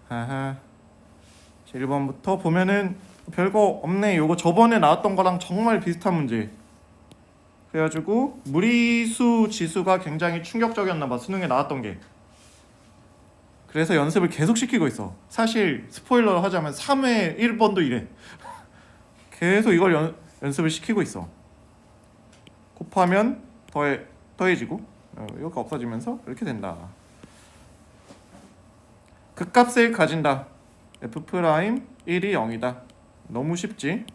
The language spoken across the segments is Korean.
아하. 1번부터 보면은 별거 없네. 요거 저번에 나왔던 거랑 정말 비슷한 문제. 그래가지고 무리수 지수가 굉장히 충격적이었나봐, 수능에 나왔던 게. 그래서 연습을 계속 시키고 있어. 사실 스포일러를 하자면 3회 1번도 이래. 계속 이걸 연습을 시키고 있어. 곱하면 더해지고 이거 없어지면서 이렇게 된다. 극값을 가진다. F' 1이 0이다. 너무 쉽지?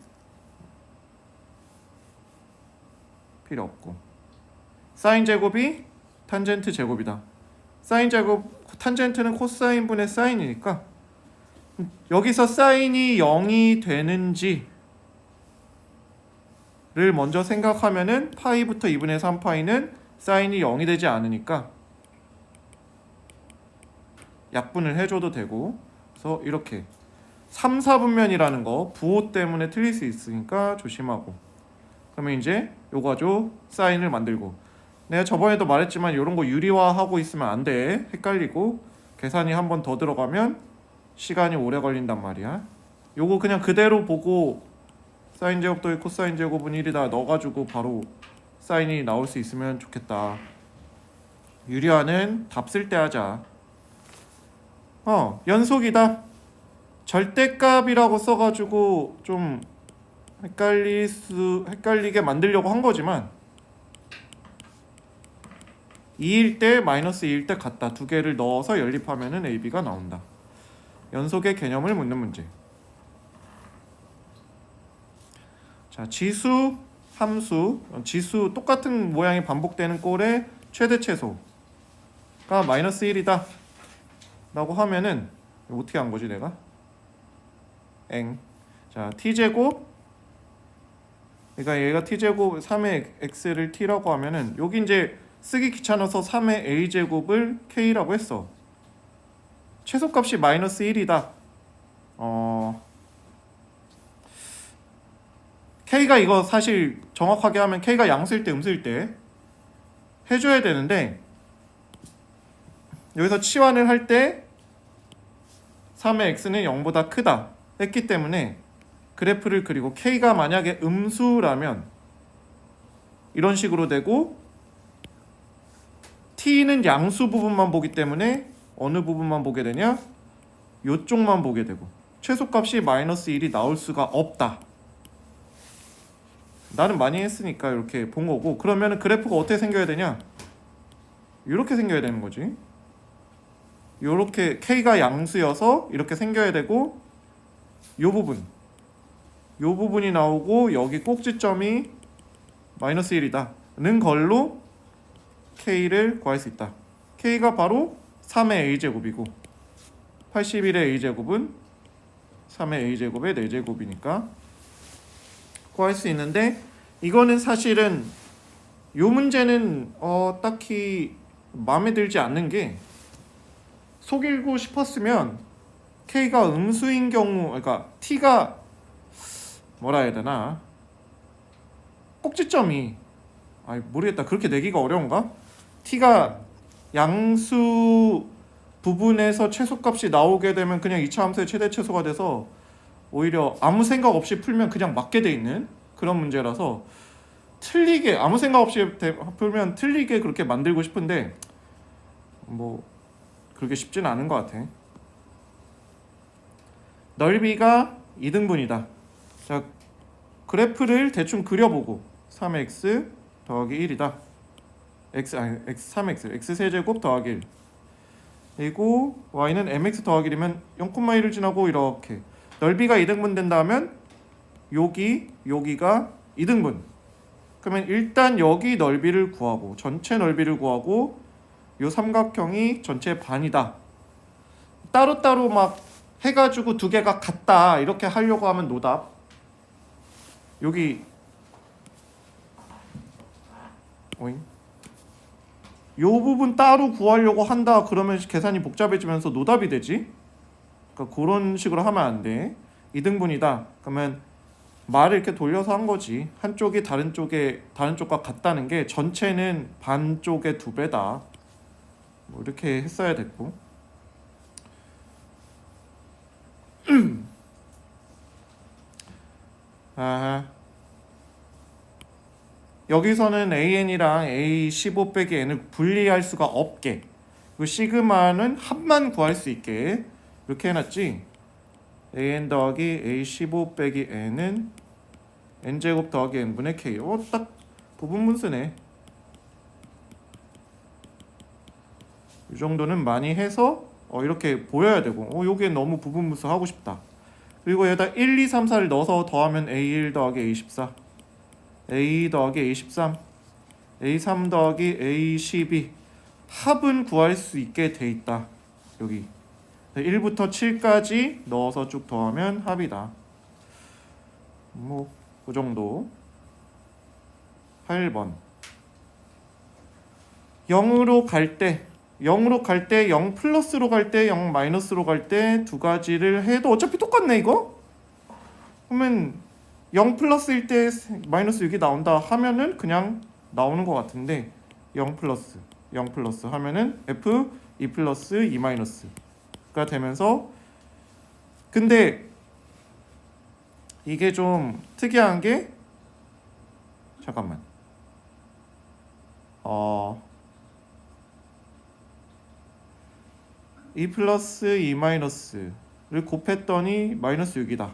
필요 없고. 사인 제곱이 탄젠트 제곱이다. 사인 제곱, 탄젠트는 코사인 분의 사인이니까 여기서 사인이 0이 되는지를 먼저 생각하면은 파이부터 2분의 3파이는 사인이 0이 되지 않으니까 약분을 해줘도 되고, 그래서 이렇게 3, 4분면이라는 거 부호 때문에 틀릴 수 있으니까 조심하고. 그러면 이제 요거죠, 사인을 만들고. 내가 저번에도 말했지만 이런 거 유리화하고 있으면 안 돼. 헷갈리고 계산이 한 번 더 들어가면 시간이 오래 걸린단 말이야. 요거 그냥 그대로 보고 사인 제곱 더하기 코사인 제곱은 1이다 넣어가지고 바로 사인이 나올 수 있으면 좋겠다. 유리화는 답 쓸 때 하자. 연속이다. 절대값이라고 써가지고 좀 헷갈리게 만들려고 한 거지만 2일 때 마이너스 2일 때 같다. 두 개를 넣어서 연립하면은 AB가 나온다. 연속의 개념을 묻는 문제. 자, 지수, 함수, 지수 똑같은 모양이 반복되는 꼴의 최대 최소가 마이너스 1이다 라고 하면은 어떻게 한 거지 내가? 자, t제곱, 그러니까 얘가 t제곱 3의 x를 t라고 하면은 여기 이제 쓰기 귀찮아서 3의 a제곱을 k라고 했어. 최소값이 마이너스 1이다. k가 이거 사실 정확하게 하면 k가 양수일 때 음수일 때 해줘야 되는데, 여기서 치환을 할 때 3의 x는 0보다 크다 했기 때문에 그래프를 그리고 k가 만약에 음수라면 이런 식으로 되고, t는 양수 부분만 보기 때문에 어느 부분만 보게 되냐? 요쪽만 보게 되고 최소값이 마이너스 1이 나올 수가 없다. 나는 많이 했으니까 이렇게 본 거고, 그러면 그래프가 어떻게 생겨야 되냐? 이렇게 생겨야 되는 거지. 이렇게 k가 양수여서 이렇게 생겨야 되고, 요 부분이 나오고 여기 꼭지점이 마이너스 1이다 는 걸로 k를 구할 수 있다. k가 바로 3의 a제곱이고 81의 a제곱은 3의 a제곱의 4제곱이니까 구할 수 있는데, 이거는 사실은 요 문제는 딱히 마음에 들지 않는 게, 속이고 싶었으면 k가 음수인 경우, 그러니까 t가 뭐라 해야 되나, 꼭지점이 모르겠다. 그렇게 내기가 어려운가? t가 양수 부분에서 최소값이 나오게 되면 그냥 2차 함수의 최대 최소가 돼서 오히려 아무 생각 없이 풀면 그냥 맞게 돼 있는 그런 문제라서, 틀리게 아무 생각 없이 풀면 틀리게 그렇게 만들고 싶은데 뭐 그렇게 쉽지는 않은 것 같아. 넓이가 2등분이다. 자, 그래프를 대충 그려보고 3x 더하기 1이다. x 3x x 세제곱 더하기 1, 그리고 y는 mx 더하기 1이면 0,1을 지나고 이렇게 넓이가 2등분 된다면 여기가 2등분. 그러면 일단 여기 넓이를 구하고 전체 넓이를 구하고 요 삼각형이 전체 반이다. 따로따로 막 해가지고 두 개가 같다 이렇게 하려고 하면 노답. 여기 요 부분 따로 구하려고 한다 그러면 계산이 복잡해지면서 노답이 되지. 그러니까 그런 식으로 하면 안 돼. 2등분이다 그러면 말을 이렇게 돌려서 한 거지. 한쪽이 다른 쪽과 같다는 게 전체는 반쪽의 2배다 뭐 이렇게 했어야 됐고, 아하. 여기서는 an이랑 a15 빼기 n을 분리할 수가 없게, 그 시그마는 합만 구할 수 있게 이렇게 해놨지. an 더하기 a15 빼기 n은 n제곱 더하기 n분의 k. 딱 부분분수네. 이 정도는 많이 해서 이렇게 보여야 되고, 요게 너무 부분분수 하고 싶다. 그리고 여기다 1, 2, 3, 4를 넣어서 더하면 a1 더하기 a14, a2 더하기 a13, a3 더하기 a12 합은 구할 수 있게 돼 있다. 여기 1부터 7까지 넣어서 쭉 더하면 합이다. 그 정도. 8번 0으로 갈 때, 0 플러스로 갈 때, 0 마이너스로 갈 때 두 가지를 해도 어차피 똑같네 이거? 그러면 0 플러스일 때 마이너스 6이 나온다 하면은 그냥 나오는 것 같은데, 0 플러스 하면은 f 2 플러스 2 마이너스가 되면서, 근데 이게 좀 특이한 게, 잠깐만, 2 플러스 2 마이너스를 곱했더니 마이너스 6이다.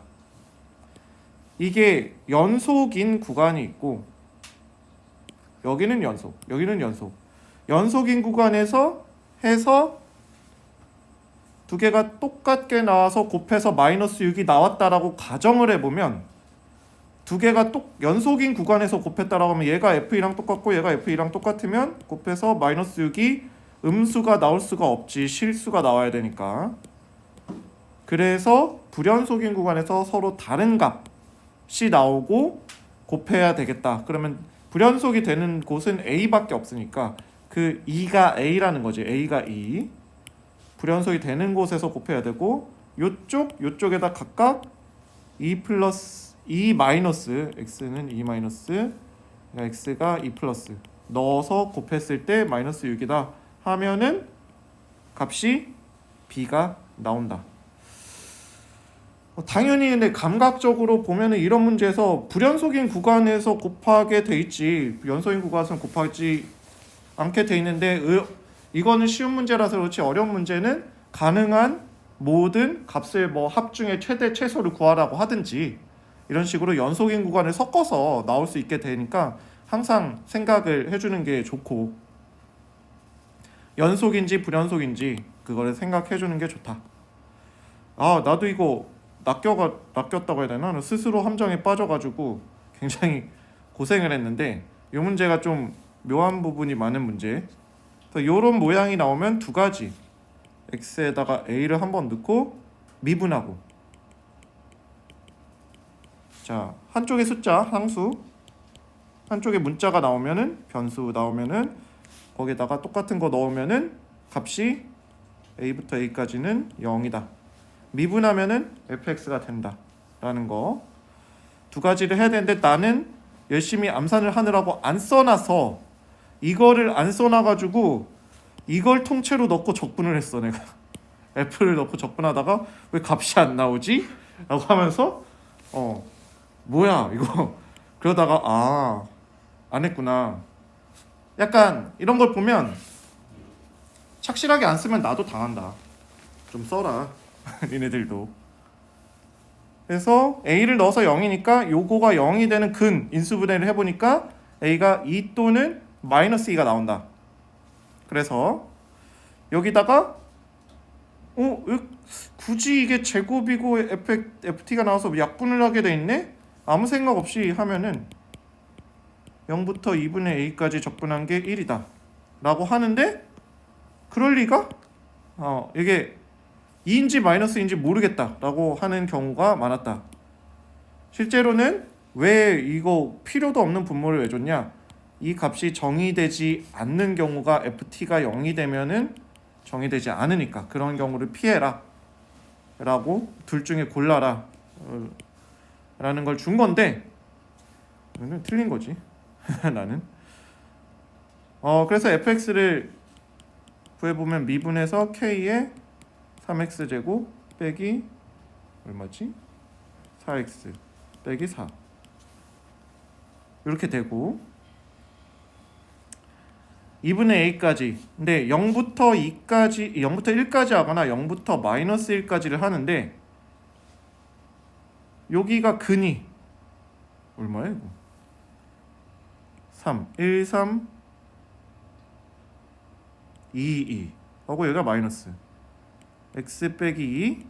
이게 연속인 구간이 있고, 여기는 연속, 여기는 연속. 연속인 구간에서 해서 두 개가 똑같게 나와서 곱해서 마이너스 6이 나왔다라고 가정을 해보면, 두 개가 연속인 구간에서 곱했다라고 하면 얘가 f2랑 똑같고 얘가 f2랑 똑같으면 곱해서 마이너스 6이 음수가 나올 수가 없지, 실수가 나와야 되니까. 그래서 불연속인 구간에서 서로 다른 값이 나오고 곱해야 되겠다. 그러면 불연속이 되는 곳은 a밖에 없으니까 그 2가 a라는 거지. a가 2. 불연속이 되는 곳에서 곱해야 되고, 요쪽에다 각각 2 플러스 2 마이너스, x는 2 마이너스, x가 2 플러스 넣어서 곱했을 때 마이너스 6이다 하면은 값이 b가 나온다. 당연히 근데 감각적으로 보면은 이런 문제에서 불연속인 구간에서 곱하게 돼 있지, 연속인 구간에서는 곱하지 않게 돼 있는데, 이거는 쉬운 문제라서 그렇지 어려운 문제는 가능한 모든 값을 합중의 최대 최소를 구하라고 하든지 이런 식으로 연속인 구간을 섞어서 나올 수 있게 되니까 항상 생각을 해주는 게 좋고, 연속인지 불연속인지 그거를 생각해주는 게 좋다. 나도 이거 낚였다고 해야 되나? 스스로 함정에 빠져가지고 굉장히 고생을 했는데, 이 문제가 좀 묘한 부분이 많은 문제. 이런 모양이 나오면 두 가지, x에다가 a를 한번 넣고 미분하고, 자, 한쪽에 숫자 상수, 한쪽에 문자가 나오면은, 변수 나오면은 거기다가 똑같은 거 넣으면은 값이 a부터 a까지는 0이다. 미분하면은 fx가 된다 라는 거. 두 가지를 해야 되는데 나는 열심히 암산을 하느라고 안 써놔서, 이거를 안 써놔가지고 이걸 통째로 넣고 적분을 했어. 내가 f를 넣고 적분하다가 왜 값이 안 나오지? 라고 하면서 뭐야 이거, 그러다가 안 했구나. 약간 이런 걸 보면 착실하게 안 쓰면 나도 당한다. 좀 써라 니네들도. 그래서 a를 넣어서 0이니까 요거가 0이 되는 근 인수분해를 해보니까 a가 2 또는 마이너스 2가 나온다. 그래서 여기다가 굳이 이게 제곱이고 ft가 나와서 약분을 하게 돼 있네? 아무 생각 없이 하면은 0부터 2분의 a까지 적분한 게 1이다 라고 하는데, 그럴 리가? 이게 2인지 마이너스인지 모르겠다 라고 하는 경우가 많았다. 실제로는 왜 이거 필요도 없는 분모를 왜 줬냐, 이 값이 정의되지 않는 경우가 ft가 0이 되면은 정의되지 않으니까 그런 경우를 피해라 라고, 둘 중에 골라라 라는 걸 준 건데, 이거는 틀린 거지 나는. 그래서 fx를 구해보면 미분해서 k에 3x제곱 빼기 얼마지? 4x 빼기 4 이렇게 되고 2분의 a까지. 근데 0부터 2까지 0부터 1까지 하거나 0부터 마이너스 1까지를 하는데 여기가 근이 얼마야 이거? 3 1 3 2 2 하고 여기가 마이너스 x 빼기 2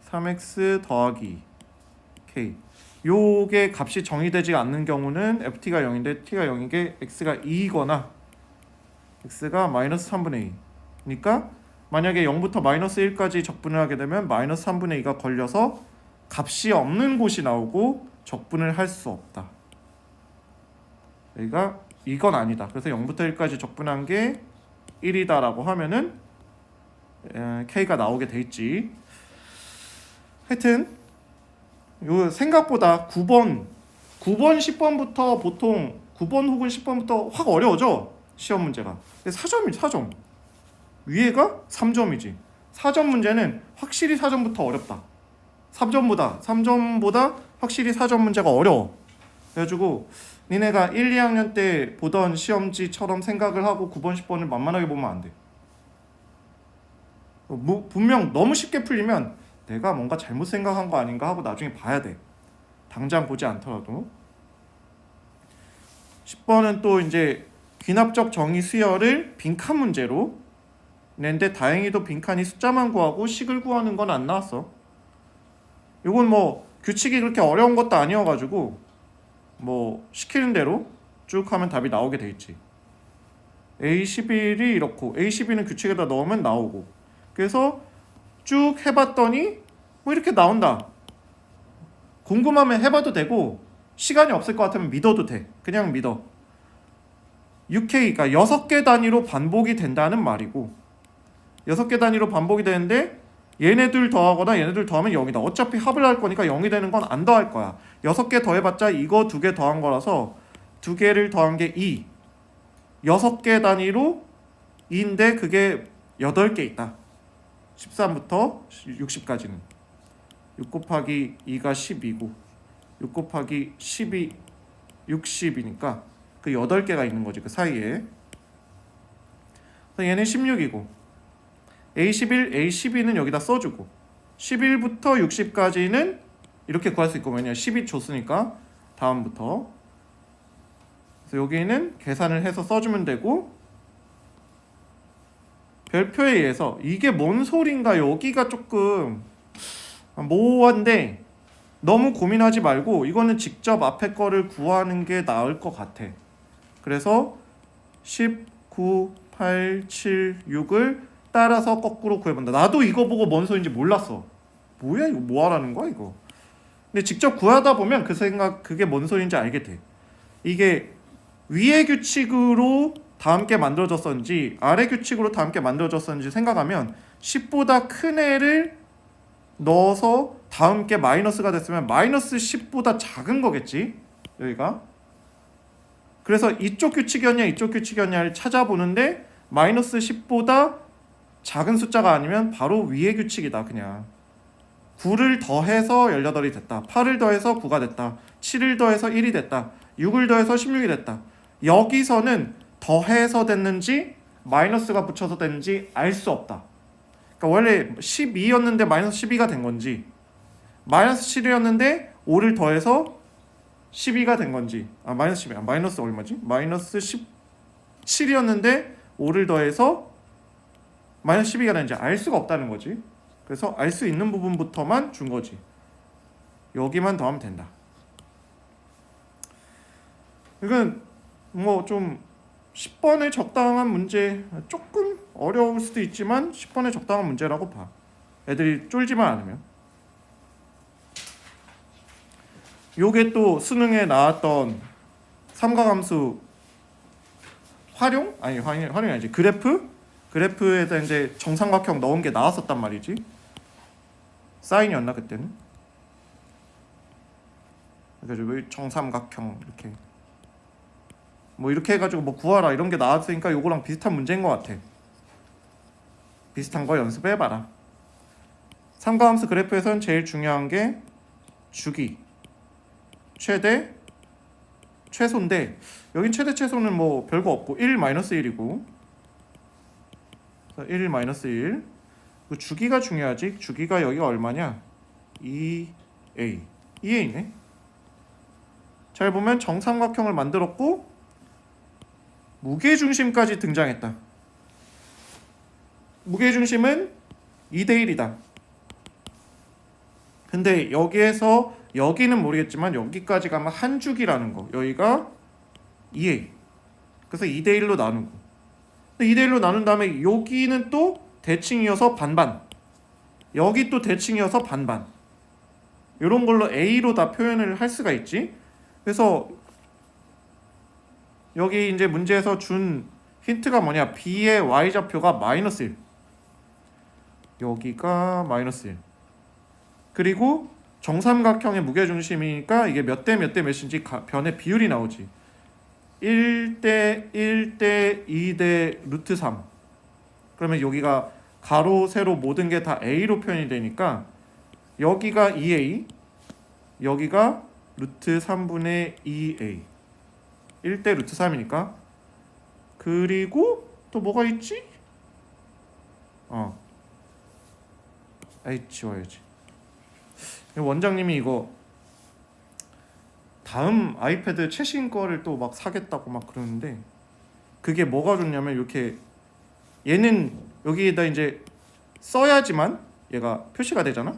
3x 더하기 k. 요게 값이 정의되지 않는 경우는 ft가 0인데 t가 0인 게 x가 2이거나 x가 마이너스 3분의 2. 그러니까 만약에 0부터 마이너스 1까지 적분을 하게 되면 마이너스 3분의 2가 걸려서 값이 없는 곳이 나오고 적분을 할 수 없다. 여기가 이건 아니다. 그래서 0부터 1까지 적분한 게 1이다라고 하면은 k가 나오게 돼 있지. 하여튼 요 생각보다 9번 10번부터 보통 9번 혹은 10번부터 확 어려워져. 시험 문제가. 근데 4점. 위에가 3점이지. 4점 문제는 확실히 4점부터 어렵다. 3점보다 확실히 4점 문제가 어려워. 그래가지고 니네가 1, 2학년 때 보던 시험지처럼 생각을 하고 9번, 10번을 만만하게 보면 안 돼. 분명 너무 쉽게 풀리면 내가 뭔가 잘못 생각한 거 아닌가 하고 나중에 봐야 돼. 당장 보지 않더라도. 10번은 또 이제 귀납적 정의 수열을 빈칸 문제로 낸데 다행히도 빈칸이 숫자만 구하고 식을 구하는 건 안 나왔어. 이건 뭐 규칙이 그렇게 어려운 것도 아니어가지고 뭐 시키는 대로 쭉 하면 답이 나오게 돼 있지. A11이 이렇고 A12는 규칙에다 넣으면 나오고. 그래서 쭉 해봤더니 뭐 이렇게 나온다. 궁금하면 해봐도 되고 시간이 없을 것 같으면 믿어도 돼. 그냥 믿어. 6K가 6개 단위로 반복이 된다는 말이고 6개 단위로 반복이 되는데 얘네들 더하거나 얘네들 더하면 0이다. 어차피 합을 할 거니까 0이 되는 건 안 더할 거야. 6개 더해봤자 이거 2개 더한 거라서 2개를 더한 게 2. 6개 단위로 2인데 그게 8개 있다. 13부터 60까지는 6 곱하기 2가 12고 6 곱하기 10이 60이니까 그 8개가 있는 거지. 그 사이에. 그래서 얘는 16이고 A11, A12는 여기다 써주고 11부터 60까지는 이렇게 구할 수 있고 왜냐면 10이 줬으니까 다음부터. 그래서 여기는 계산을 해서 써주면 되고 별표에 의해서 이게 뭔 소린가 여기가 조금 모호한데 너무 고민하지 말고 이거는 직접 앞에 거를 구하는 게 나을 것 같아. 그래서 10, 9, 8, 7, 6을 따라서 거꾸로 구해본다. 나도 이거 보고 뭔 소린지 몰랐어. 뭐야 이거 뭐 하라는 거야 이거. 근데 직접 구하다 보면 그게 뭔 소린지 알게 돼. 이게 위의 규칙으로 다 함께 만들어졌었는지 아래 규칙으로 다 함께 만들어졌었는지 생각하면 10보다 큰 애를 넣어서 다음 게 마이너스가 됐으면 마이너스 10보다 작은 거겠지 여기가. 그래서 이쪽 규칙이었냐 이쪽 규칙이었냐를 찾아보는데 마이너스 10보다 작은 숫자가 아니면 바로 위의 규칙이다. 그냥 9를 더해서 18이 됐다. 8을 더해서 9가 됐다. 7을 더해서 1이 됐다. 6을 더해서 16이 됐다. 여기서는 더해서 됐는지 마이너스가 붙여서 됐는지 알 수 없다. 그러니까 원래 12였는데 마이너스 12가 된 건지 마이너스 7이었는데 5를 더해서 12가 된 건지 마이너스 12, 마이너스 얼마지? 마이너스 17이었는데 5를 더해서 마이너스 12가 되는지 알 수가 없다는 거지. 그래서 알 수 있는 부분부터만 준 거지. 여기만 더하면 된다. 이건 뭐 좀 10번에 적당한 문제, 조금 어려울 수도 있지만 10번에 적당한 문제라고 봐. 애들이 쫄지만 않으면. 요게 또 수능에 나왔던 삼각함수 활용? 아니 활용이 아니지. 그래프에다 이제 정삼각형 넣은 게 나왔었단 말이지. 사인이었나 그때는? 그래가지고 정삼각형 이렇게 뭐 이렇게 해가지고 뭐 구하라 이런 게 나왔으니까 요거랑 비슷한 문제인 것 같아. 비슷한 거 연습해봐라. 삼각함수 그래프에서는 제일 중요한 게 주기, 최대, 최소인데 여긴 최대 최소는 뭐 별거 없고 1-1이고 1-1 그 주기가 중요하지. 주기가 여기가 얼마냐? 2a 2a네. 잘 보면 정삼각형을 만들었고 무게중심까지 등장했다. 무게중심은 2대1이다. 근데 여기에서 여기는 모르겠지만 여기까지 가면 한 주기라는 거. 여기가 2a. 그래서 2대1로 나누고. 근데 2대1로 나눈 다음에 여기는 또 대칭이어서 반반. 여기 또 대칭이어서 반반. 이런 걸로 a로 다 표현을 할 수가 있지. 그래서 여기 이제 문제에서 준 힌트가 뭐냐? b의 y좌표가 -1. 여기가 -1. 그리고 정삼각형의 무게중심이니까 이게 몇 대 몇 대 몇인지 변의 비율이 나오지. 1대 1대 2대 루트 3. 그러면 여기가 가로 세로 모든 게 다 a로 표현이 되니까 여기가 2a, 여기가 루트 3분의 2a. 1대 루트 3이니까. 그리고 또 뭐가 있지? 아이 지워야지. 원장님이 이거 다음 아이패드 최신 거를 또 막 사겠다고 막 그러는데 그게 뭐가 좋냐면 이렇게 얘는 여기에다 이제 써야지만 얘가 표시가 되잖아.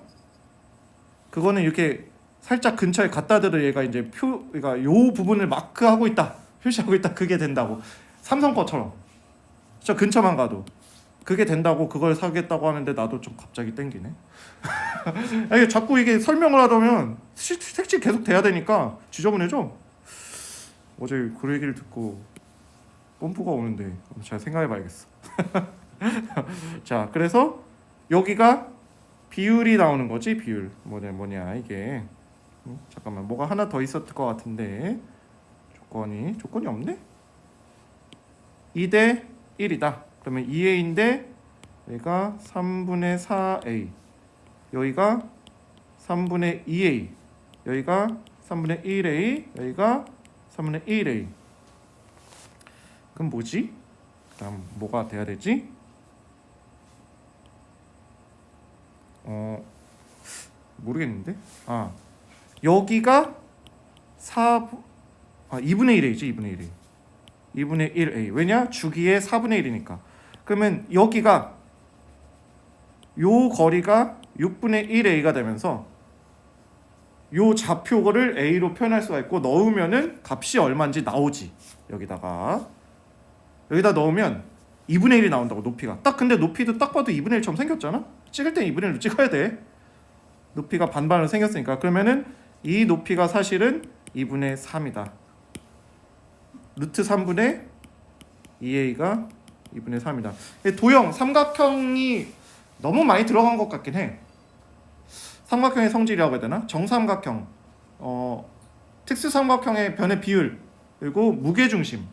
그거는 이렇게 살짝 근처에 갖다 대도 얘가 이제 그러니까 요 부분을 마크하고 있다, 표시하고 있다, 그게 된다고. 삼성 거처럼 저 근처만 가도 그게 된다고 그걸 사겠다고 하는데 나도 좀 갑자기 땡기네. 아니, 자꾸 이게 설명을 하려면 색칠 계속 돼야 되니까 지저분해져. 어제 그 얘기를 듣고 뽐뿌가 오는데 잘 생각해봐야겠어. 자, 그래서 여기가 비율이 나오는 거지. 비율 뭐냐 이게. 잠깐만, 뭐가 하나 더 있었을 것 같은데 조건이 없네. 2대 1이다. 그러면 2a인데 여기가 3분의 4a, 여기가 3분의 2a, 여기가 3분의 1a, 여기가 3분의 1a. 그럼 뭐지? 그다음 뭐가 돼야 되지? 모르겠는데. 여기가 2분의 1a지. 2분의 1a. 왜냐? 주기의 4분의 1이니까. 그러면 여기가 요 거리가 6분의 1a가 되면서 요 좌표를 a로 표현할 수가 있고, 넣으면은 값이 얼마인지 나오지. 여기다 넣으면 2분의 1이 나온다고. 높이가 딱, 근데 높이도 딱 봐도 2분의 1처럼 생겼잖아. 찍을 땐 2분의 1로 찍어야 돼. 높이가 반반으로 생겼으니까. 그러면은 이 높이가 사실은 2분의 3이다. 루트 3분의 2a가 2분의 3이다. 도형 삼각형이 너무 많이 들어간 것 같긴 해. 삼각형의 성질이라고 해야 되나? 정삼각형, 특수삼각형의 변의 비율, 그리고 무게중심,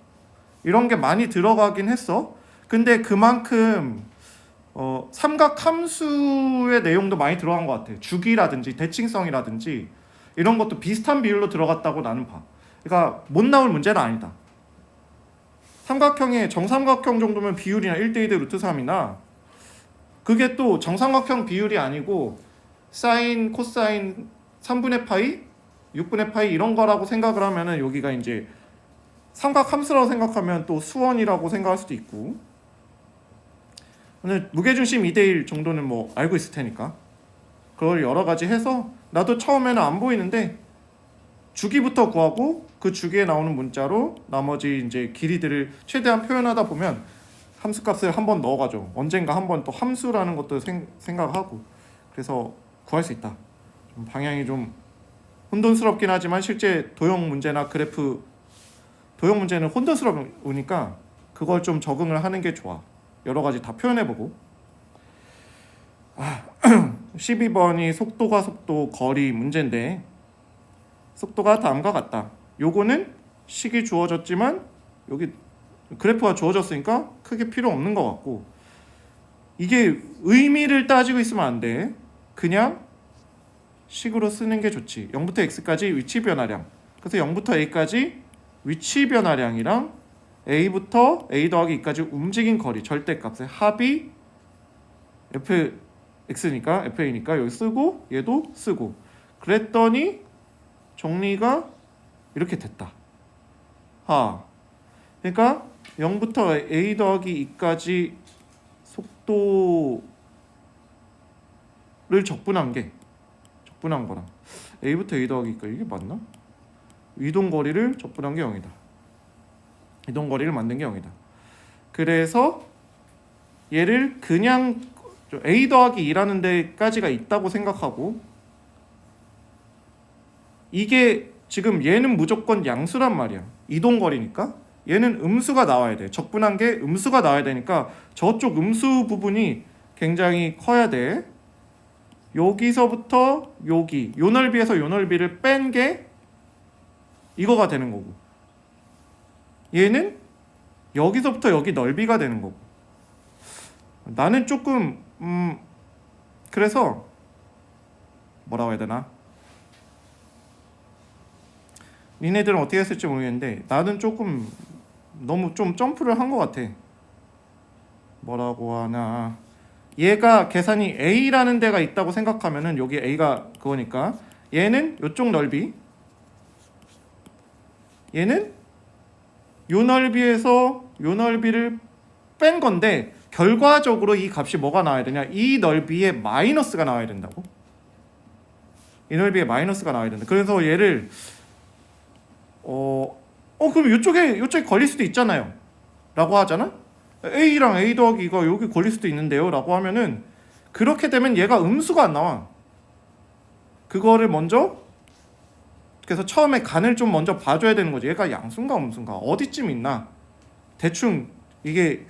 이런 게 많이 들어가긴 했어. 근데 그만큼 삼각함수의 내용도 많이 들어간 것 같아. 주기라든지 대칭성이라든지 이런 것도 비슷한 비율로 들어갔다고 나는 봐. 그러니까 못 나올 문제는 아니다. 삼각형의 정삼각형 정도면 비율이나 1대 2대 루트 3이나, 그게 또 정삼각형 비율이 아니고 사인, 코사인, 3분의 파이, 6분의 파이 이런 거라고 생각을 하면은 여기가 이제 삼각함수라고 생각하면 또 수원이라고 생각할 수도 있고. 오늘 무게중심 2대1 정도는 뭐 알고 있을 테니까 그걸 여러 가지 해서, 나도 처음에는 안 보이는데 주기부터 구하고 그 주기에 나오는 문자로 나머지 이제 길이들을 최대한 표현하다 보면 함수값을 한번 넣어가죠. 언젠가 한번 또 함수라는 것도 생각하고, 그래서 구할 수 있다. 좀 방향이 좀 혼돈스럽긴 하지만 실제 도형 문제나 그래프, 도형 문제는 혼돈스러우니까 그걸 좀 적응을 하는 게 좋아. 여러 가지 다 표현해보고. 12번이 속도 거리 문제인데, 속도가 다음과 같다. 요거는 식이 주어졌지만 여기 그래프가 주어졌으니까 크게 필요 없는 것 같고, 이게 의미를 따지고 있으면 안 돼. 그냥 식으로 쓰는 게 좋지. 0부터 x까지 위치 변화량, 그래서 0부터 a까지 위치 변화량이랑 A부터 A 더하기 2까지 움직인 거리 절대값의 합이 fx니까 fa니까 여기 쓰고 얘도 쓰고 그랬더니 정리가 이렇게 됐다. 그러니까 0부터 A 더하기 2까지 속도를 적분한 거랑 A부터 A 더하기 2까지 이게 맞나? 이동거리를 적분한 게 0이다. 이동거리를 만든 게 0이다. 그래서 얘를 그냥 A 더하기 2라는 데까지가 있다고 생각하고 이게 지금 얘는 무조건 양수란 말이야. 이동거리니까 얘는 음수가 나와야 돼. 적분한 게 음수가 나와야 되니까 저쪽 음수 부분이 굉장히 커야 돼. 여기서부터 여기 요 넓이에서 요 넓이를 뺀 게 이거가 되는 거고 얘는 여기서부터 여기 넓이가 되는 거고 나는 조금 그래서 뭐라고 해야 되나 니네들은 어떻게 했을지 모르겠는데 나는 조금 너무 좀 점프를 한 것 같아. 뭐라고 하나 얘가 계산이 A라는 데가 있다고 생각하면은 여기 A가 그거니까 얘는 요쪽 넓이 얘는 요 넓이에서 요 넓이를 뺀 건데 결과적으로 이 값이 뭐가 나와야 되냐 이 넓이에 마이너스가 나와야 된다고. 이 넓이에 마이너스가 나와야 된다. 그래서 얘를 그럼 요쪽에 걸릴 수도 있잖아요 라고 하잖아. A랑 A 더하기 이거 여기 걸릴 수도 있는데요 라고 하면은 그렇게 되면 얘가 음수가 안 나와. 그거를 먼저 그래서 처음에 간을 좀 먼저 봐줘야 되는 거지. 얘가 양수인가 음수인가 어디쯤 있나. 대충 이게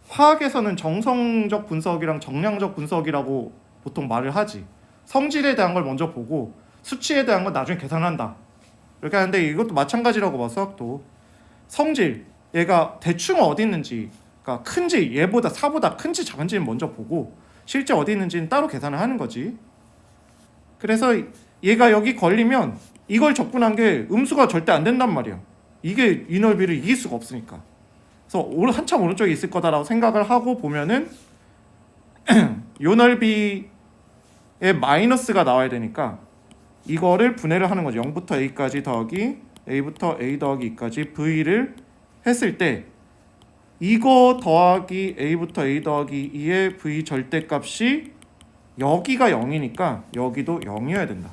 화학에서는 정성적 분석이랑 정량적 분석이라고 보통 말을 하지. 성질에 대한 걸 먼저 보고 수치에 대한 건 나중에 계산한다 이렇게 하는데 이것도 마찬가지라고 봐. 수학도 성질 얘가 대충 어디 있는지 그러니까 큰지 얘보다 4보다 큰지 작은지는 먼저 보고 실제 어디 있는지는 따로 계산을 하는 거지. 그래서 얘가 여기 걸리면 이걸 적분한 게 음수가 절대 안 된단 말이야. 이게 이 넓이를 이길 수가 없으니까. 그래서 한참 오른쪽에 있을 거다라고 생각을 하고 보면은 요 넓이에 마이너스가 나와야 되니까 이거를 분해를 하는 거죠. 0부터 A까지 더하기 A부터 A 더하기 2까지 V를 했을 때 이거 더하기 A부터 A 더하기 2의 V 절대값이 여기가 0이니까 여기도 0이어야 된다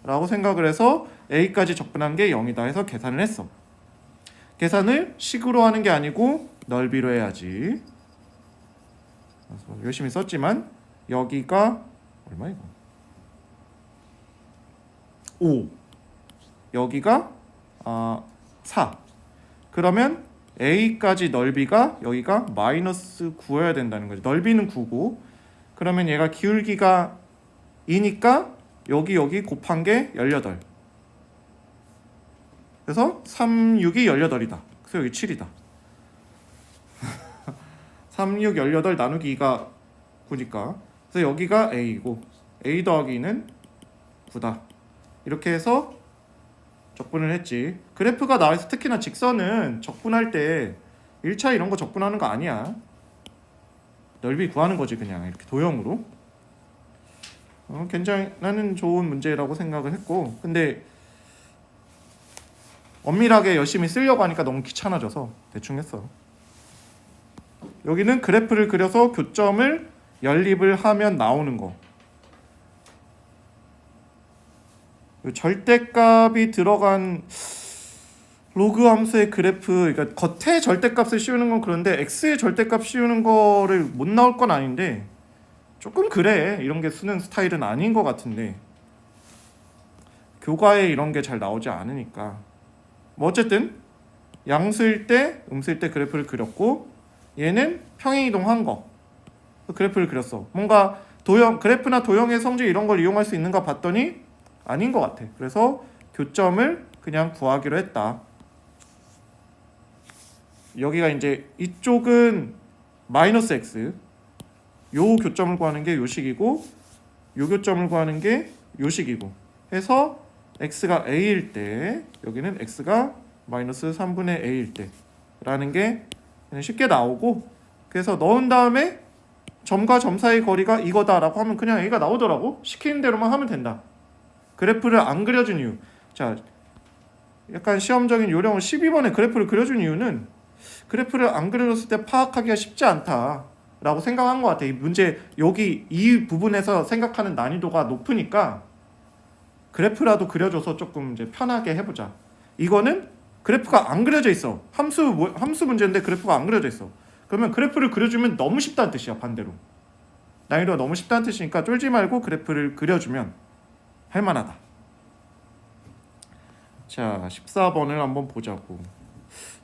라고 생각을 해서 A까지 적분한 게 0이다 해서 계산을 했어. 계산을 식으로 하는 게 아니고 넓이로 해야지. 그래서 열심히 썼지만 여기가 얼마 이거? 5 여기가 4 그러면 A까지 넓이가 여기가 마이너스 9여야 된다는 거지. 넓이는 9고 그러면 얘가 기울기가 2니까 여기 곱한 게 18 그래서 3, 6이 18이다. 그래서 여기 7이다. 3, 6, 18 나누기 2가 9니까 그래서 여기가 A이고 A 더하기는 9다. 이렇게 해서 적분을 했지. 그래프가 나와서 특히나 직선은 적분할 때 1차 이런 거 적분하는 거 아니야. 넓이 구하는 거지 그냥 이렇게 도형으로. 굉장히 나는 좋은 문제라고 생각을 했고 근데 엄밀하게 열심히 쓰려고 하니까 너무 귀찮아져서 대충 했어. 여기는 그래프를 그려서 교점을 연립을 하면 나오는 거. 절대값이 들어간 로그 함수의 그래프, 그러니까 겉에 절대값을 씌우는 건 그런데 x의 절대값 씌우는 거를 못 나올 건 아닌데 조금 그래. 이런 게 쓰는 스타일은 아닌 것 같은데 교과에 이런 게 잘 나오지 않으니까 뭐 어쨌든 양수일 때 음수일 때 그래프를 그렸고 얘는 평행이동한 거 그래프를 그렸어. 뭔가 그래프나 도형의 성질 이런 걸 이용할 수 있는가 봤더니 아닌 것 같아. 그래서 교점을 그냥 구하기로 했다. 여기가 이제 이쪽은 마이너스 x 요 교점을 구하는 게 요 식이고 요 교점을 구하는 게 요 식이고 해서 x가 a일 때 여기는 x가 마이너스 3분의 a일 때 라는 게 그냥 쉽게 나오고, 그래서 넣은 다음에 점과 점 사이 거리가 이거다라고 하면 그냥 a가 나오더라고. 시키는 대로만 하면 된다. 그래프를 안 그려준 이유. 자, 약간 시험적인 요령을 12번에 그래프를 그려준 이유는 그래프를 안 그려줬을 때 파악하기가 쉽지 않다라고 생각한 것 같아. 이 문제 여기 이 부분에서 생각하는 난이도가 높으니까 그래프라도 그려줘서 조금 이제 편하게 해보자. 이거는 그래프가 안 그려져 있어. 함수 문제인데 그래프가 안 그려져 있어. 그러면 그래프를 그려주면 너무 쉽다는 뜻이야. 반대로 난이도가 너무 쉽다는 뜻이니까 쫄지 말고 그래프를 그려주면 할만하다. 자, 14번을 한번 보자고.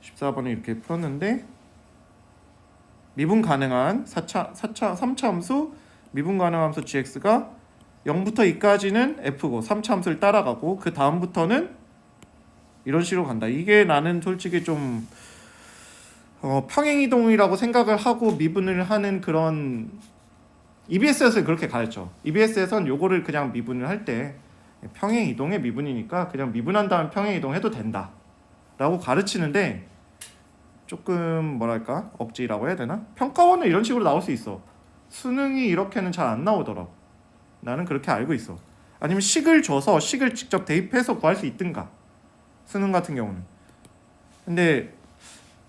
14번을 이렇게 풀었는데 미분 가능한 3차 함수 미분 가능한 함수 gx가 0부터 2까지는 f고 3차 함수를 따라가고 그 다음부터는 이런 식으로 간다. 이게 나는 솔직히 좀 평행이동이라고 생각을 하고 미분을 하는 그런, EBS에서는 그렇게 가르쳐. EBS에서는 요거를 그냥 미분을 할 때 평행이동의 미분이니까 그냥 미분한 다음 평행이동해도 된다 라고 가르치는데, 조금 뭐랄까 억지라고 해야 되나? 평가원은 이런 식으로 나올 수 있어. 수능이 이렇게는 잘 안 나오더라고. 나는 그렇게 알고 있어. 아니면 식을 줘서 식을 직접 대입해서 구할 수 있든가, 수능 같은 경우는. 근데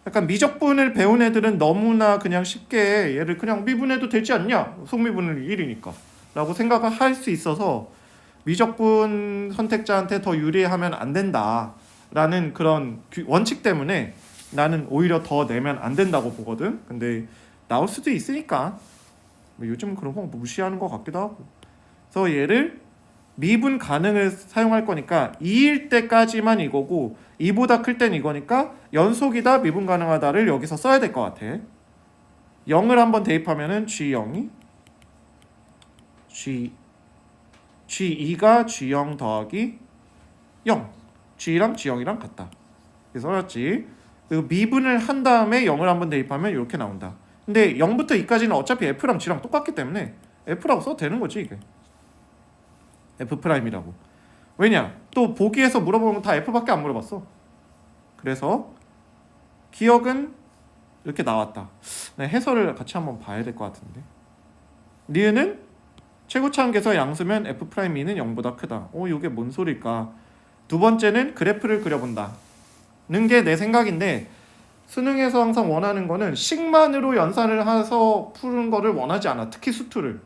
약간 미적분을 배운 애들은 너무나 그냥 쉽게 얘를 그냥 미분해도 되지 않냐, 속미분은 1이니까 라고 생각을 할 수 있어서 미적분 선택자한테 더 유리하면 안 된다 라는 그런 원칙 때문에 나는 오히려 더 내면 안 된다고 보거든. 근데 나올 수도 있으니까 뭐 요즘 그런 거 무시하는 것 같기도 하고. 그래서 얘를 미분 가능을 사용할 거니까 2일 때까지만 이거고 2보다 클 땐 이거니까 연속이다 미분 가능하다를 여기서 써야 될 것 같아. 0을 한번 대입하면은 G0이 G2가 G0 더하기 0, G랑 G0이랑 같다. 그래서 어렵지. 그리고 미분을 한 다음에 0을 한번 대입하면 이렇게 나온다. 근데 0부터 2까지는 어차피 F랑 G랑 똑같기 때문에 F라고 써도 되는 거지. 이게 F'이라고. 왜냐? 또 보기에서 물어보면 다 F밖에 안 물어봤어. 그래서 기억은 이렇게 나왔다. 네, 해설을 같이 한번 봐야 될 것 같은데. 니은은 최고차 한계에서 양수면 F'E는 0보다 크다. 이게 뭔 소릴까? 두 번째는 그래프를 그려본다 는 게 내 생각인데, 수능에서 항상 원하는 거는 식만으로 연산을 해서 푸는 거를 원하지 않아. 특히 수투를.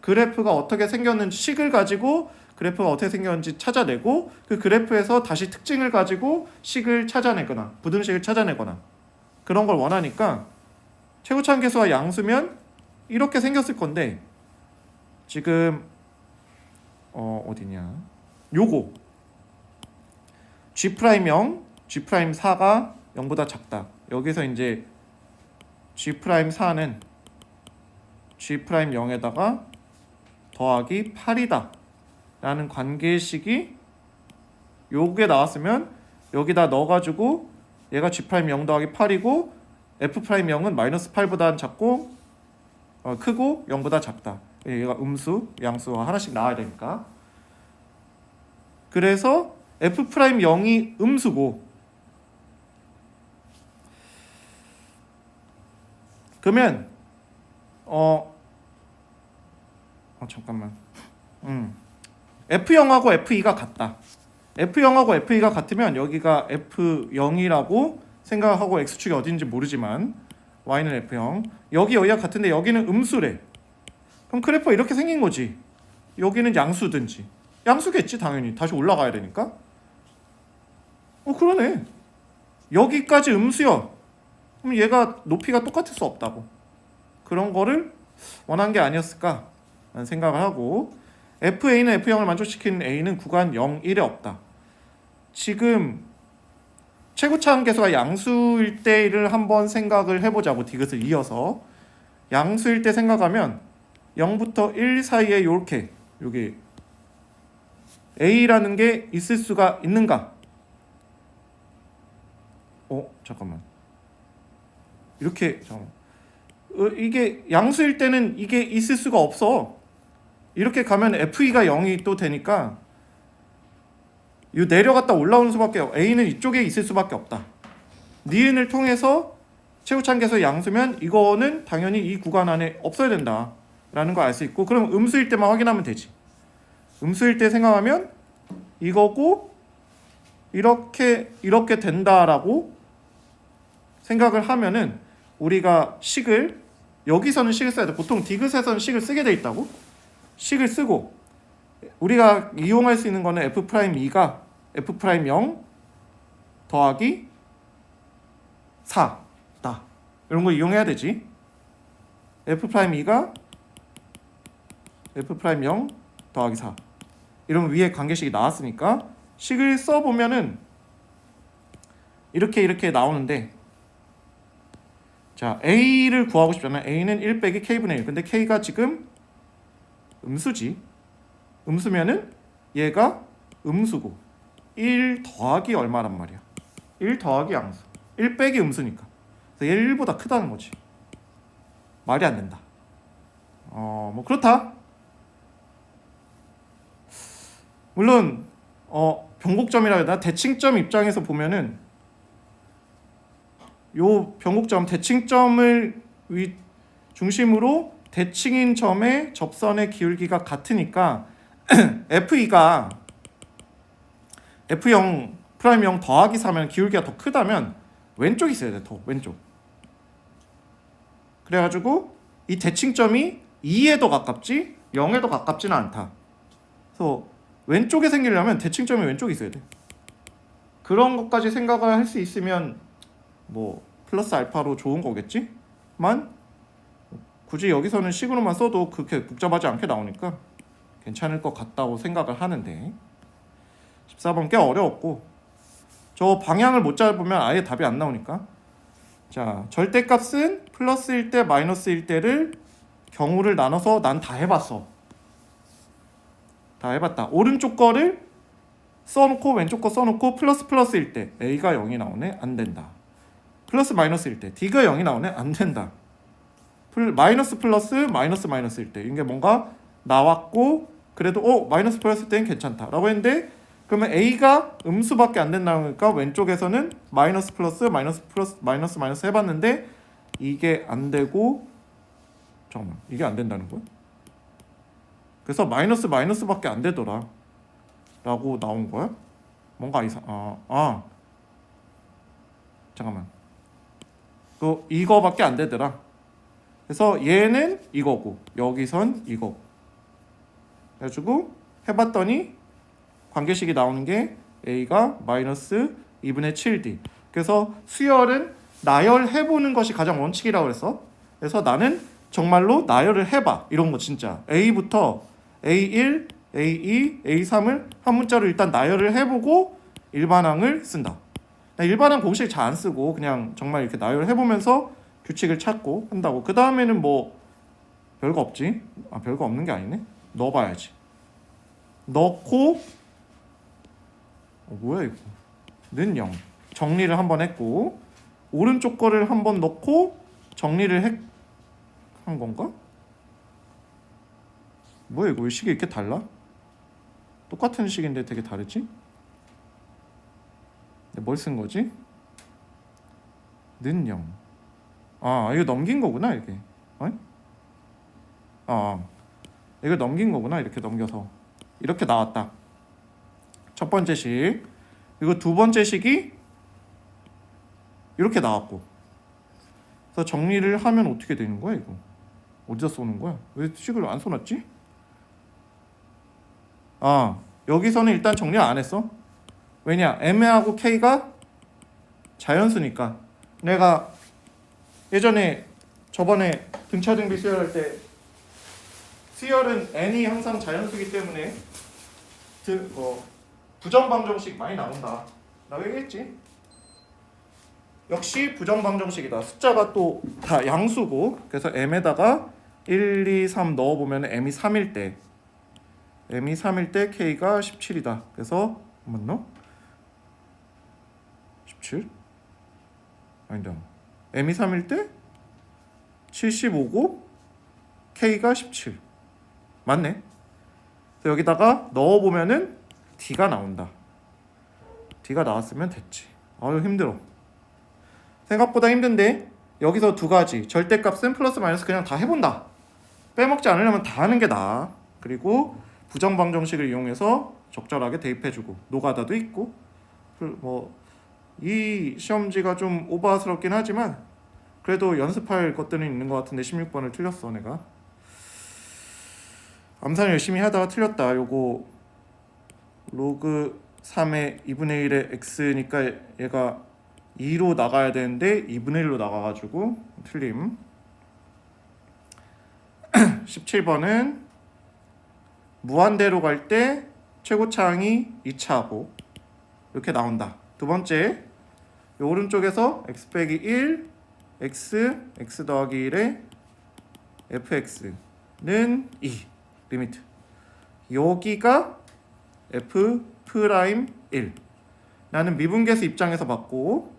그래프가 어떻게 생겼는지, 식을 가지고 그래프가 어떻게 생겼는지 찾아내고 그 그래프에서 다시 특징을 가지고 식을 찾아내거나 부등식을 찾아내거나 그런 걸 원하니까, 최고차 한계수와 양수면 이렇게 생겼을 건데, 지금 어디냐, 요거 G'0, G'4가 0보다 작다. 여기서 이제 G'4는 G'0에다가 더하기 8이다 라는 관계식이 요게 나왔으면 여기다 넣어가지고 얘가 G'0 더하기 8이고 F'0은 마이너스 8보다 작고 크고 0보다 작다. 얘가 음수, 양수와 하나씩 나와야 되니까. 그래서 F'0이 음수고, 그러면 잠깐만. F0하고 F2가 같다. F0하고 F2가 같으면 여기가 F0이라고 생각하고 X축이 어딘지 모르지만 Y는 F0, 여기가 같은데 여기는 음수래. 그럼 그래프가 이렇게 생긴 거지. 여기는 양수든지. 양수겠지 당연히. 다시 올라가야 되니까. 그러네. 여기까지 음수야. 그럼 얘가 높이가 똑같을 수 없다고. 그런 거를 원한 게 아니었을까 라는 생각을 하고, FA는 F0을 만족시키는 A는 구간 0, 1에 없다. 지금 최고차 한계수가 양수일 때를 한번 생각을 해보자고. 디귿을 이어서 양수일 때 생각하면 0부터 1 사이에 이렇게 여기 A라는 게 있을 수가 있는가? 잠깐만. 이렇게 이게 양수일 때는 이게 있을 수가 없어. 이렇게 가면 F2가 0이 또 되니까 이 내려갔다 올라오는 수밖에 A는 이쪽에 있을 수밖에 없다. 니은을 통해서 최우차함계수 양수면 이거는 당연히 이 구간 안에 없어야 된다라는 걸 알 수 있고, 그럼 음수일 때만 확인하면 되지. 음수일 때 생각하면 이거고 이렇게 된다라고 생각을 하면은 우리가 식을 여기서는 식을 써야 돼. 보통 디귿에서는 식을 쓰게 돼 있다고. 식을 쓰고 우리가 이용할 수 있는 거는 F'2가 F'0 더하기 4다. 이런 거 이용해야 되지. F'2가 F'0 더하기 4. 이러면 위에 관계식이 나왔으니까 식을 써보면은 이렇게 나오는데, 자, A를 구하고 싶잖아요. A는 1 빼기 K분의 1. 근데 K가 지금 음수지. 음수면은 얘가 음수고 1 더하기 얼마란 말이야. 1 더하기 양수. 1 빼기 음수니까. 그래서 얘 1보다 크다는 거지. 말이 안 된다. 뭐 그렇다. 물론 변곡점이라 해야 되나? 대칭점 입장에서 보면은 요 변곡점 대칭점을 중심으로 대칭인 점의 접선의 기울기가 같으니까 F2가 F0 프라임 0 더하기 4면 기울기가 더 크다면 왼쪽이 있어야 돼. 더 왼쪽. 그래가지고 이 대칭점이 2에 더 가깝지 0에 더 가깝지는 않다. 그래서 왼쪽에 생기려면 대칭점이 왼쪽에 있어야 돼. 그런 것까지 생각을 할 수 있으면 뭐 플러스 알파로 좋은 거겠지만 굳이 여기서는 식으로만 써도 그렇게 복잡하지 않게 나오니까 괜찮을 것 같다고 생각을 하는데, 14번 꽤 어려웠고 저 방향을 못 잡으면 아예 답이 안 나오니까, 자, 절대값은 플러스일 때 마이너스일 때를 경우를 나눠서 난 다 해봤어. 다 해봤다. 오른쪽 거를 써놓고 왼쪽 거 써놓고 플러스일 때 A가 0이 나오네. 안 된다. 플러스 마이너스일 때 D가 0이 나오네. 안 된다. 마이너스 플러스 마이너스일 때 이게 뭔가 나왔고 그래도 마이너스 플러스 때는 괜찮다 라고 했는데, 그러면 A가 음수밖에 안 된다니까 왼쪽에서는 마이너스 플러스 마이너스 해봤는데 이게 안 되고, 잠깐만, 이게 안 된다는 거야? 그래서 마이너스밖에 안 되더라 라고 나온 거야? 뭔가 잠깐만, 이거밖에 안 되더라. 그래서 얘는 이거고 여기선 이거고 그래가지고 해봤더니 관계식이 나오는 게 A가 마이너스 2분의 7D. 그래서 수열은 나열해보는 것이 가장 원칙이라고 그랬어. 그래서 나는 정말로 나열을 해봐. 이런 거 진짜 A부터 A1, A2, A3을 한 문자로 일단 나열을 해보고 일반항을 쓴다. 일반항 공식 잘 안 쓰고 그냥 정말 이렇게 나열을 해보면서 규칙을 찾고 한다고. 그 다음에는 뭐 별거 없지. 별거 없는 게 아니네. 넣어봐야지. 넣고 뭐야 이거? 는 0. 정리를 한번 했고 오른쪽 거를 한번 넣고 정리를 한 건가? 뭐야 이거? 왜 식이 이렇게 달라? 똑같은 식인데 되게 다르지? 뭘 쓴 거지? 는 0. 이거 넘긴 거구나 이게. 이거 넘긴 거구나. 이렇게 넘겨서 이렇게 나왔다. 첫 번째 식. 그리고 두 번째 식이 이렇게 나왔고. 그래서 정리를 하면 어떻게 되는 거야 이거? 어디다 쏘는 거야? 왜 식을 안 써놨지? 여기서는 일단 정리 안 했어. 왜냐? M하고 K가 자연수니까. 내가 예전에 저번에 등차등비 수열할 때 수열은 N이 항상 자연수기 때문에 부정방정식 많이 나온다 라고 얘기했지. 역시 부정방정식이다. 숫자가 또 다 양수고, 그래서 M에다가 1, 2, 3 넣어보면 M이 3일 때 K가 17이다. 그래서 맞나? 17? 아니다. M이 3일 때 75고 K가 17. 맞네. 그래서 여기다가 넣어보면은 D가 나온다. D가 나왔으면 됐지. 아유 힘들어. 생각보다 힘든데 여기서 두 가지 절대값은 플러스 마이너스 그냥 다 해본다. 빼먹지 않으려면 다 하는 게 나아. 그리고 부정방정식을 이용해서 적절하게 대입해주고 노가다도 있고 뭐 이 시험지가 좀 오버스럽긴 하지만 그래도 연습할 것들은 있는 것 같은데 16번을 틀렸어 내가. 암산 열심히 하다가 틀렸다. 요거 로그 3의 2분의 1의 x니까 얘가 2로 나가야 되는데 2분의 1로 나가가지고 틀림. 17번은 무한대로 갈 때 최고차항이 2차하고 이렇게 나온다. 두 번째, 이 오른쪽에서 x 빼기 1, x 더하기 1의 fx는 2 리미트. 여기가 f 프라임 1. 나는 미분계수 입장에서 봤고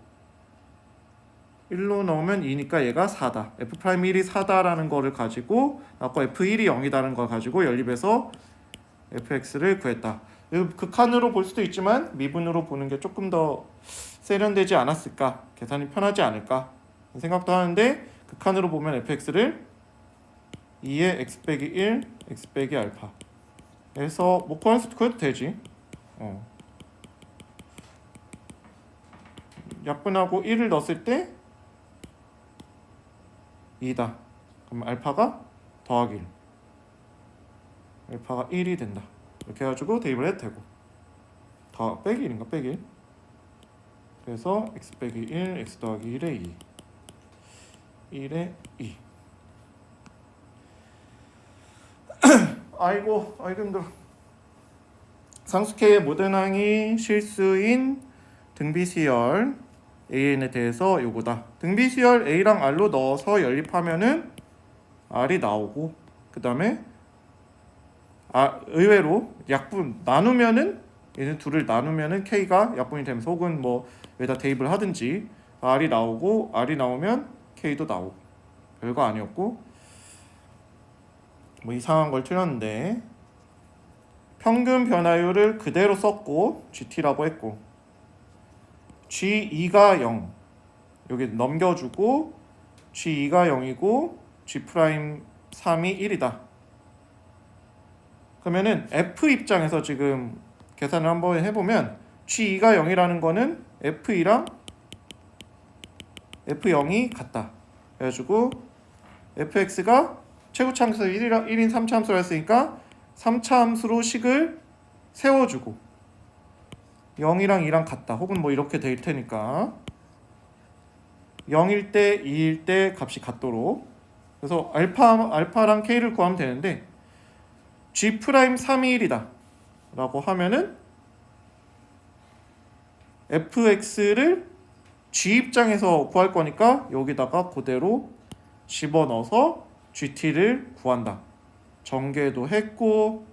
1로 넣으면 2니까 얘가 4다. f 프라임 1이 4다라는 거를 가지고 아까 f1이 0이다라는 걸 가지고 연립해서 fx를 구했다. 극한으로 볼 수도 있지만 미분으로 보는 게 조금 더 세련되지 않았을까? 계산이 편하지 않을까? 생각도 하는데 극한으로 보면 fx를 2의 x 빼기 1, x 빼기 알파 해서 뭐 구해도 되지. 약분하고 1을 넣었을 때 2다. 그럼 알파가 더하기 1. 알파가 1이 된다. 이렇게 해가지고 대입을 해도 되고 더 빼기 1인가 빼기 1. 그래서 x 빼기 1, x 더하기 1의 2 1의 2. 아이고 힘들어. 상수K의 모든 항이 실수인 등비수열 AN에 대해서 요거다. 등비수열 A랑 R로 넣어서 연립하면은 R이 나오고 그 다음에 의외로 약분 나누면은 얘는 둘을 나누면은 K가 약분이 되면서 혹은 뭐 여기다 대입을 하든지 R이 나오고 R이 나오면 K도 나오고 별거 아니었고 뭐 이상한 걸 틀렸는데 평균 변화율을 그대로 썼고 GT라고 했고 G2가 0 여기 넘겨주고 G2가 0이고 G'3이 1이다. 그러면은 F 입장에서 지금 계산을 한번 해보면 G2가 0이라는 거는 F2랑 F0이 같다. 그래가지고 fx가 최고차함수 1인 3차 함수를 했으니까 3차 함수로 식을 세워주고 0이랑 2랑 같다. 혹은 뭐 이렇게 될 테니까 0일 때 2일 때 값이 같도록. 그래서 알파랑 k를 구하면 되는데 G'3이 1이다 라고 하면은 fx를 g 입장에서 구할 거니까 여기다가 그대로 집어넣어서 gt를 구한다. 전개도 했고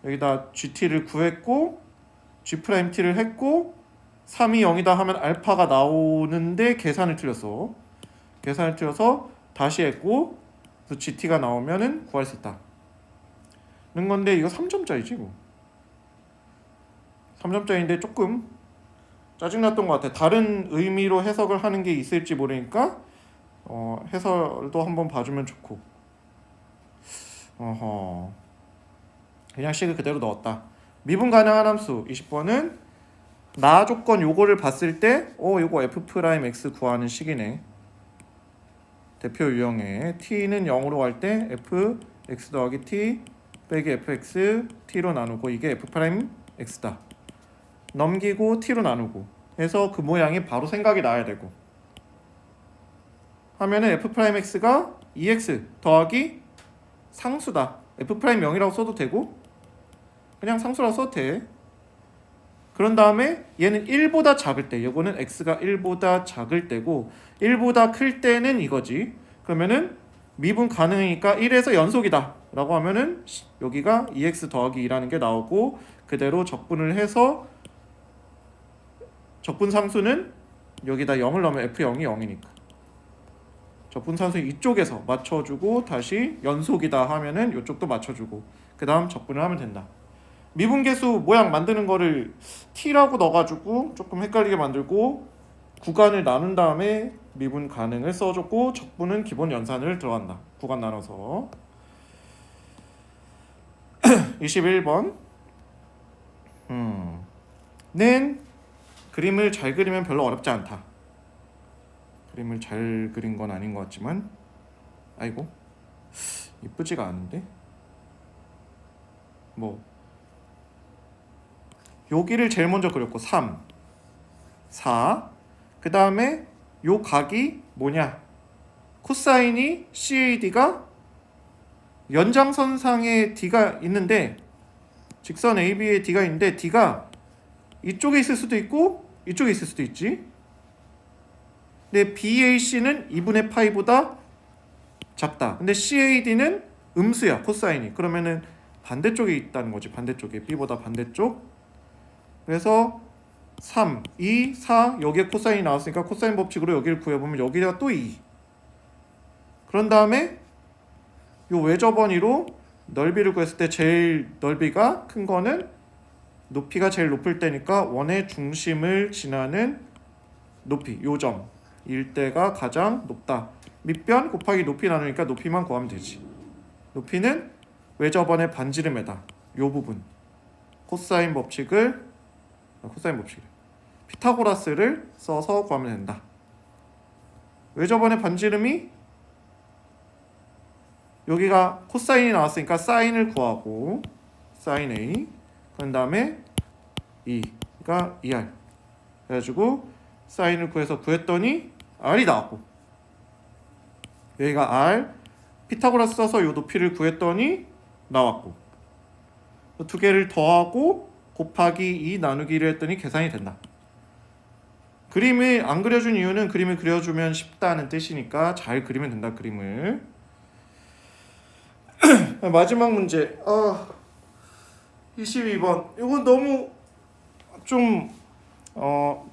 여기다 gt를 구했고 g't를 했고 3이 0이다 하면 알파가 나오는데 계산을 틀렸어. 계산을 틀려서 다시 했고 그래서 gt가 나오면은 구할 수 있다. 는 건데 이거 3점짜리지 뭐. 3점짜리인데 조금 짜증났던 것 같아. 다른 의미로 해석을 하는 게 있을지 모르니까 해설도 한번 봐주면 좋고. 그냥 식을 그대로 넣었다. 미분 가능한 함수 20번은 나 조건 요거를 봤을 때 요거 f'x 구하는 식이네. 대표 유형에 t는 0으로 갈 때 f x 더하기 t 빼기 fx t로 나누고 이게 f'x다. 넘기고 t로 나누고 해서 그 모양이 바로 생각이 나야 되고 하면은 f'x가 2x 더하기 상수다. f'0이라고 써도 되고 그냥 상수라고 써도 돼. 그런 다음에 얘는 1보다 작을 때 요거는 x가 1보다 작을 때고 1보다 클 때는 이거지. 그러면은 미분 가능이니까 1에서 연속이다 라고 하면은 여기가 2x 더하기 2라는 게 나오고 그대로 적분을 해서 적분 상수는 여기다 0을 넣으면 f0이 0이니까 적분 상수 이쪽에서 맞춰주고 다시 연속이다 하면은 이쪽도 맞춰주고 그 다음 적분을 하면 된다. 미분계수 모양 만드는 거를 t라고 넣어가지고 조금 헷갈리게 만들고 구간을 나눈 다음에 미분 가능을 써줬고 적분은 기본 연산을 들어간다. 구간 나눠서 21번 는 그림을 잘 그리면 별로 어렵지 않다. 그림을 잘 그린 건 아닌 것 같지만 아이고 이쁘지가 않은데 뭐 여기를 제일 먼저 그렸고 3 4 그 다음에 요 각이 뭐냐 코사인이 CAD가 연장선상에 D가 있는데 직선 AB에 D가 있는데 D가 이쪽에 있을 수도 있고 이쪽에 있을 수도 있지. 근데 BAC는 2분의 파이보다 작다. 근데 CAD는 음수야 코사인이. 그러면은 반대쪽에 있다는 거지. 반대쪽에 B보다 반대쪽. 그래서 3, 2, 4 여기에 코사인이 나왔으니까 코사인 법칙으로 여기를 구해보면 여기가 또 2. 그런 다음에 요 외접원위로 넓이를 구했을 때 제일 넓이가 큰 거는 높이가 제일 높을 때니까 원의 중심을 지나는 높이 요점일 때가 가장 높다. 밑변 곱하기 높이 나누니까 높이만 구하면 되지. 높이는 외접원의 반지름에다 요 부분 코사인 법칙을 피타고라스를 써서 구하면 된다. 외접원의 반지름이 여기가 코사인이 나왔으니까 사인을 구하고 사인 A 그런 다음에 2가 2R 그래가지고 사인을 구했더니 R이 나왔고 여기가 R 피타고라스 써서 이 높이를 구했더니 나왔고 두 개를 더하고 곱하기 2 나누기를 했더니 계산이 된다. 그림을 안 그려준 이유는 그림을 그려주면 쉽다는 뜻이니까 잘 그리면 된다. 그림을 마지막 문제 22번 이건 너무 좀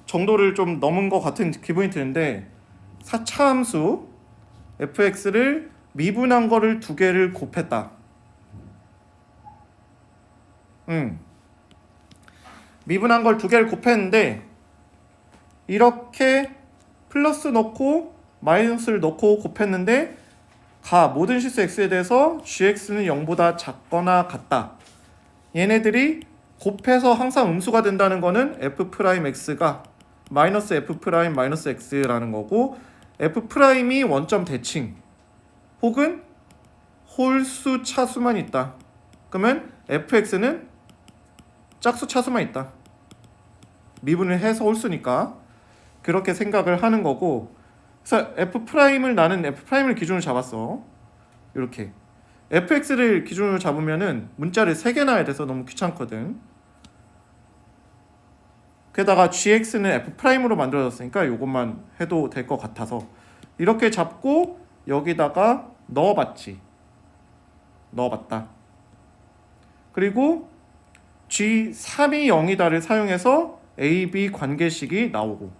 정도를 좀 넘은 것 같은 기분이 드는데 4차 함수 fx를 미분한 거를 두 개를 곱했다. 미분한 걸 두 개를 곱했는데 이렇게 플러스 넣고 마이너스를 넣고 곱했는데 모든 실수 x에 대해서 gx는 0보다 작거나 같다. 얘네들이 곱해서 항상 음수가 된다는 거는 f'x가 마이너스 f' 마이너스 x라는 거고 f'이 원점 대칭 혹은 홀수 차수만 있다. 그러면 fx는 짝수 차수만 있다. 미분을 해서 홀수니까 그렇게 생각을 하는 거고 그래서 나는 f'을 기준으로 잡았어. 이렇게 fx를 기준으로 잡으면은 문자를 3개 놔야 돼서 너무 귀찮거든. 게다가 gx는 f'으로 만들어졌으니까 이것만 해도 될 것 같아서 이렇게 잡고 여기다가 넣어봤다. 그리고 g3이 0이다를 사용해서 a,b 관계식이 나오고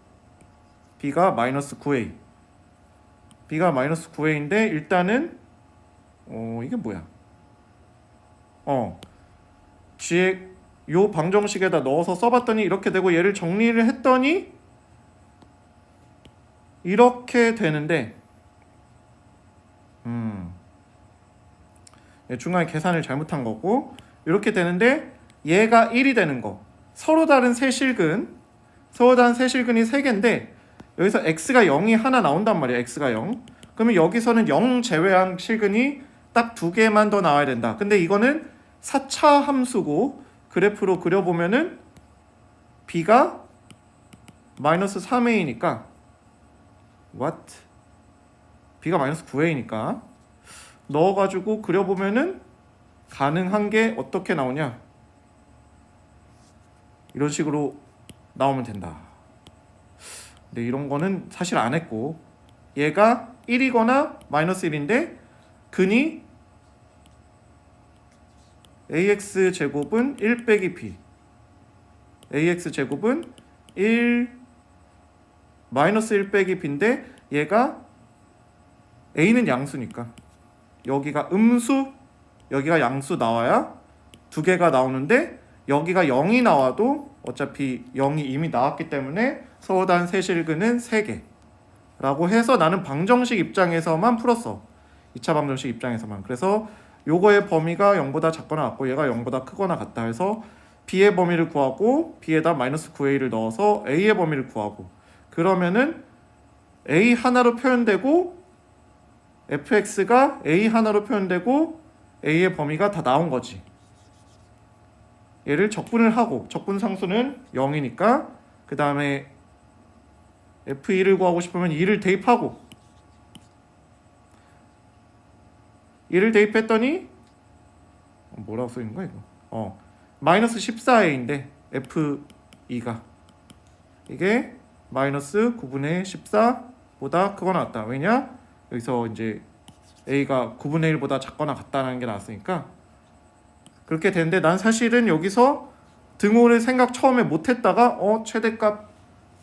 b가 마이너스 9a b가 마이너스 9a인데 일단은 이게 뭐야 요 방정식에다 넣어서 써봤더니 이렇게 되고 얘를 정리를 했더니 이렇게 되는데 중간에 계산을 잘못한 거고 이렇게 되는데 얘가 1이 되는 거 서로 다른 세 실근이 3개인데 여기서 x가 0이 하나 나온단 말이야. x가 0 그러면 여기서는 0 제외한 실근이 딱 2개만 더 나와야 된다. 근데 이거는 4차 함수고 그래프로 그려보면은 b가 마이너스 3a니까 b가 마이너스 9a니까 넣어가지고 그려보면은 가능한 게 어떻게 나오냐 이런 식으로 나오면 된다. 근데 이런 거는 사실 안 했고 얘가 1이거나 마이너스 1인데 근이 ax 제곱은 1 빼기 b ax 제곱은 1 마이너스 1 빼기 b인데 얘가 a는 양수니까 여기가 음수 여기가 양수 나와야 두 개가 나오는데 여기가 0이 나와도 어차피 0이 이미 나왔기 때문에 서단 세실근은 3개 라고 해서 나는 방정식 입장에서만 풀었어. 2차 방정식 입장에서만. 그래서 요거의 범위가 0보다 작거나 같고 얘가 0보다 크거나 같다 해서 b의 범위를 구하고 b에다 마이너스 9a를 넣어서 a의 범위를 구하고 그러면은 a 하나로 표현되고 fx가 a 하나로 표현되고 a의 범위가 다 나온 거지. 얘를 적분을 하고 적분 상수는 0이니까 그 다음에 f2를 구하고 싶으면 2를 대입하고 2를 대입했더니 뭐라고 써있는 거야 이거? 마이너스 14a인데 f2가 이게 마이너스 9분의 14보다 크거나 같다. 왜냐? 여기서 이제 a가 9분의 1보다 작거나 같다는 게 나왔으니까 그렇게 되는데 난 사실은 여기서 등호를 생각 처음에 못했다가 최대값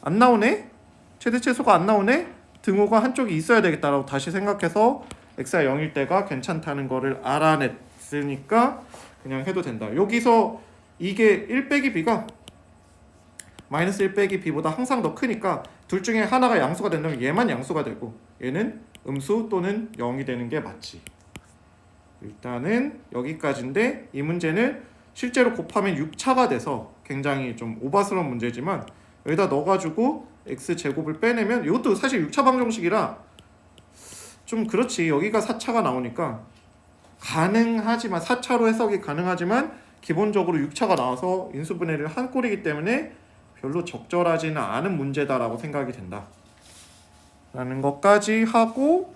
안 나오네? 최대 최소가 안 나오네? 등호가 한쪽이 있어야 되겠다라고 다시 생각해서 x가 0일 때가 괜찮다는 거를 알아냈으니까 그냥 해도 된다. 여기서 이게 1 빼기 b가 마이너스 1 빼기 b보다 항상 더 크니까 둘 중에 하나가 양수가 된다면 얘만 양수가 되고 얘는 음수 또는 0이 되는 게 맞지. 일단은 여기까지인데 이 문제는 실제로 곱하면 6차가 돼서 굉장히 좀 오바스러운 문제지만 여기다 넣어가지고 x제곱을 빼내면 이것도 사실 6차 방정식이라 좀 그렇지. 여기가 4차가 나오니까 가능하지만 4차로 해석이 가능하지만 기본적으로 6차가 나와서 인수분해를 한 꼴이기 때문에 별로 적절하지는 않은 문제다라고 생각이 된다 라는 것까지 하고